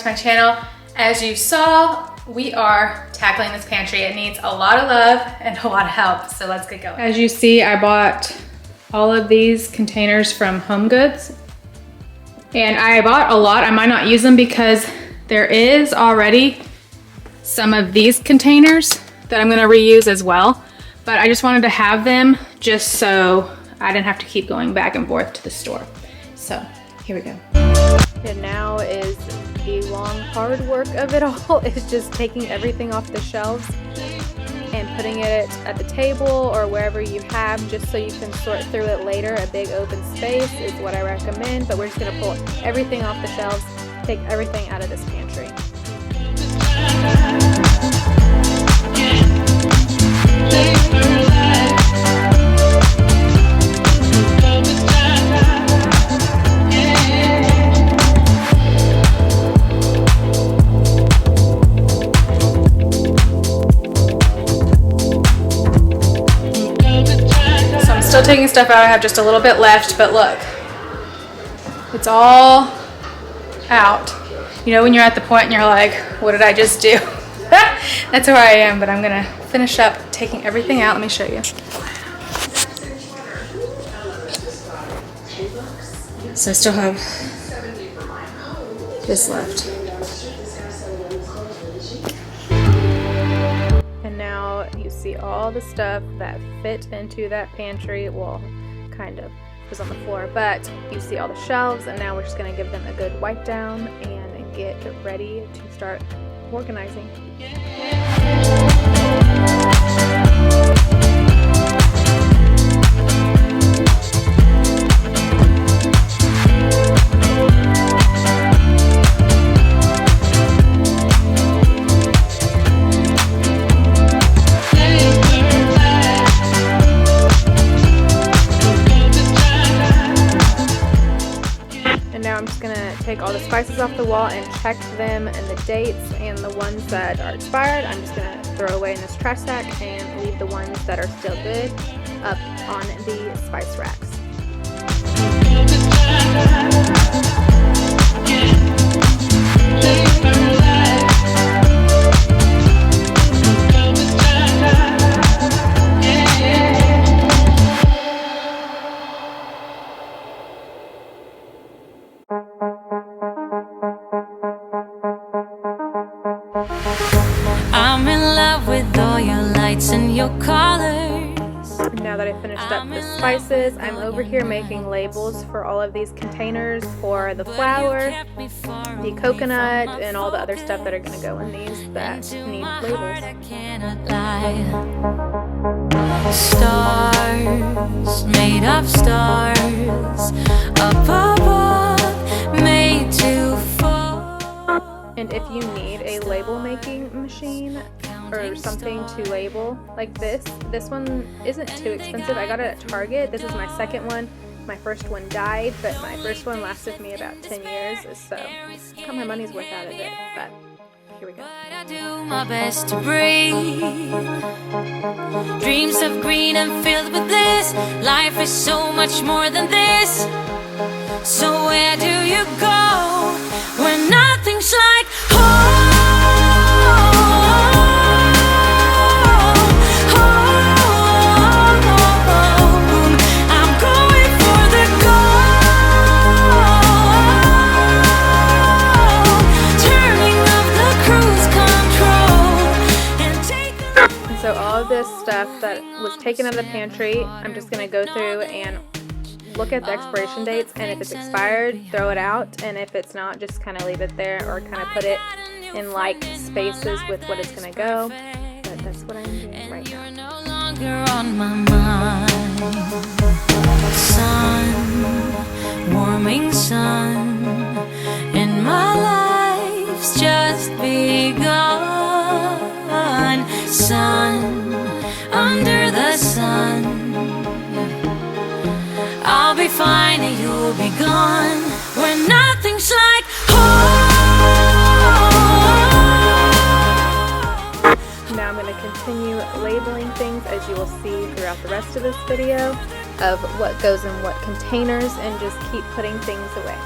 to my channel. As you saw, we are tackling this pantry. It needs a lot of love and a lot of help, so let's get going. As you see, I bought all of these containers from Home Goods, and I bought a lot. I might not use them because there is already some of these containers that I'm gonna reuse as well, but I just wanted to have them just so I didn't have to keep going back and forth to the store. So here we go. And now is the long, hard work of it all. It's just taking everything off the shelves and putting it at the table or wherever you have, just so you can sort through it later. A big open space is what I recommend, but we're just gonna pull everything off the shelves, take everything out of this pantry. Still taking stuff out. I have just a little bit left, but look, it's all out. You know when you're at the point and you're like, what did I just do? That's where I am, but I'm gonna finish up taking everything out. Let me show you. So I still have this left. And now you see all the stuff that fit into that pantry. Well, kind of was on the floor, but you see all the shelves, and now we're just gonna give them a good wipe down and get ready to start organizing. Take all the spices off the wall and check them and the dates, and the ones that are expired I'm just gonna throw away in this trash sack and leave the ones that are still good up on the spice racks. I'm in love with all your lights and your colors. Now that I finished up the spices, I'm over here making labels for all of these containers for the flour, the coconut, and all the other stuff that are going to go in these that need labels. Stars, made of stars, up above, made to fall. And if you need a label making machine or something to label like this one isn't too expensive. I got it at Target. This is my second one. My first one died, but my first one lasted me about 10 years, so got my money's worth out of it. But here we go. I do my best to breathe. Dreams of green and filled with bliss. Life is so much more than this. So where do you go when nothing's like home? I'm going for the gold. Turning off the cruise control and take the... And so all of this stuff that was taken out of the pantry, I'm just going to go through and look at the expiration dates, and if it's expired, throw it out, and if it's not, just kind of leave it there or kind of put it in like spaces with what it's going to go. But that's what I'm doing right now. No longer on my mind. Sun, warming sun, and my life's just begun. Sun, under the sun, I'll be fine and you'll be gone when nothing's like home. Now I'm going to continue labeling things, as you will see throughout the rest of this video, of what goes in what containers, and just keep putting things away.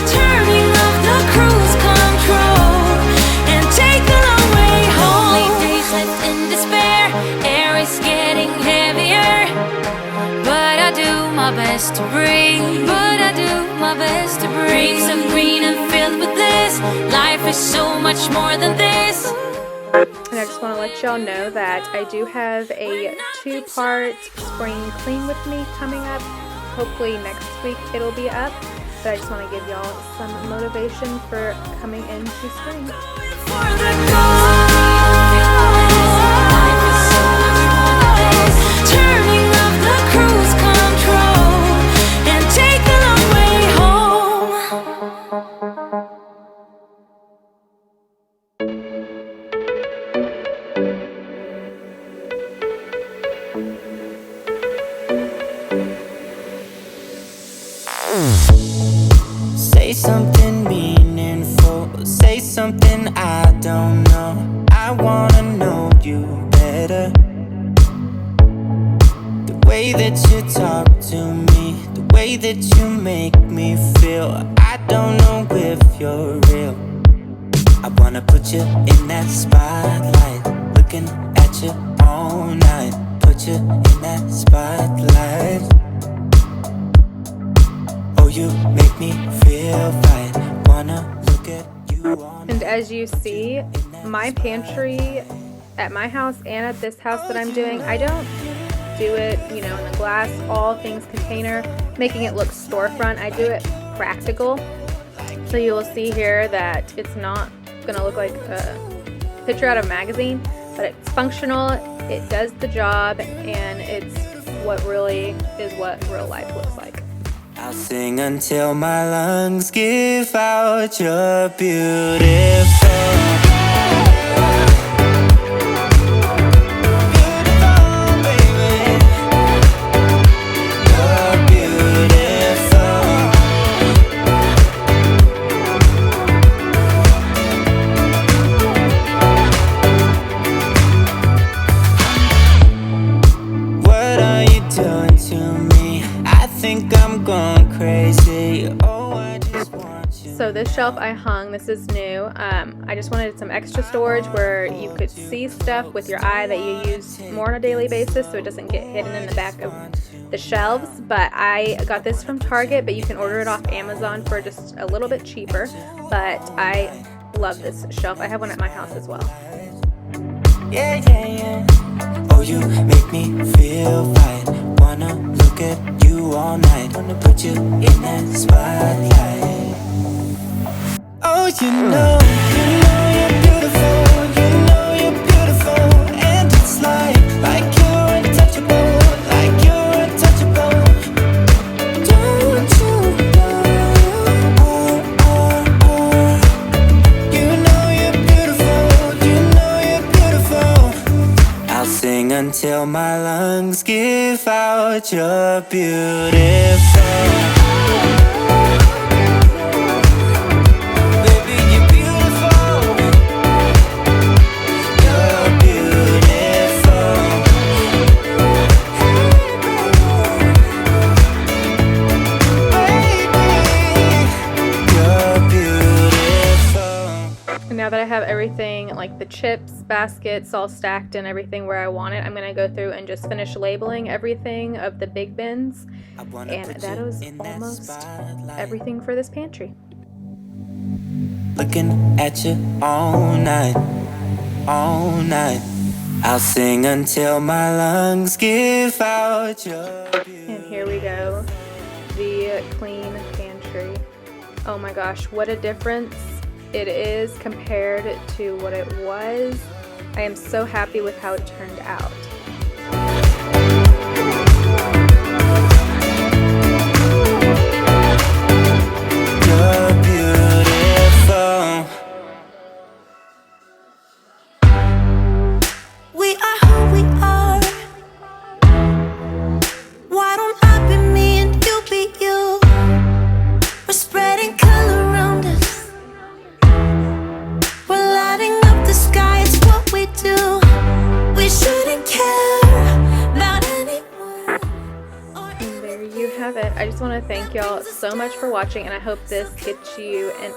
Turning off the cruise control. control and take the long way home. Only days left in despair, air is getting heavier, but I do my best to breathe. But I do my best to breathe. Dreams of green and filled with bliss. Life is so much more than this. And I just want to let y'all know that I do have a 2-part spring clean with me coming up. Hopefully next week it'll be up. But I just want to give y'all some motivation for coming into spring. For the goal. Life is so much more than this. Turning off the cruise control and take the long way home. Say something meaningful, say something I don't know. I wanna know you better. The way that you talk to me, the way that you make me feel, I don't know if you're real. I wanna put you in that spotlight, looking at you all night. Put you in that spotlight. Oh, you make me feel right. Wanna look at you all night. And as you see, my pantry at my house and at this house that I'm doing, I don't do it, you know, in the glass, all things container, making it look storefront. I do it practical. So you will see here that it's not gonna look like a picture out of a magazine, but it's functional, it does the job, and it's what really is what real life looks like. I'll sing until my lungs give out. You're beautiful. So this shelf I hung, this is new. I just wanted some extra storage where you could see stuff with your eye that you use more on a daily basis so it doesn't get hidden in the back of the shelves. But I got this from Target, but you can order it off Amazon for just a little bit cheaper. But I love this shelf. I have one at my house as well. Yeah, yeah, yeah. Oh, you make me feel right. Wanna look at you all night. Wanna put you in that spotlight. Oh, you know you're beautiful. You know you're beautiful. And it's like you're untouchable. Like you're untouchable. Don't you know? You know you're beautiful. You know you're beautiful. I'll sing until my lungs give out. You're beautiful. Now that I have everything, like the chips baskets all stacked and everything where I want it, I'm going to go through and just finish labeling everything of the big bins. And that is almost everything for this pantry. Looking at you all night, all night. I'll sing until my lungs give out your beauty. And here we go, the clean pantry. Oh my gosh, what a difference it is compared to what it was. I am so happy with how it turned out. You're beautiful. We are who we are. Why don't I be me and you be you? We're spreading color around us. We're lighting up the sky, it's what we do. We shouldn't care about anyone. And there you have it. I just want to thank y'all so much for watching, and I hope this gets you an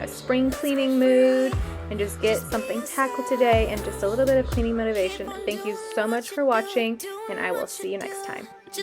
a spring cleaning mood and just get something tackled today and just a little bit of cleaning motivation. Thank you so much for watching, and I will see you next time.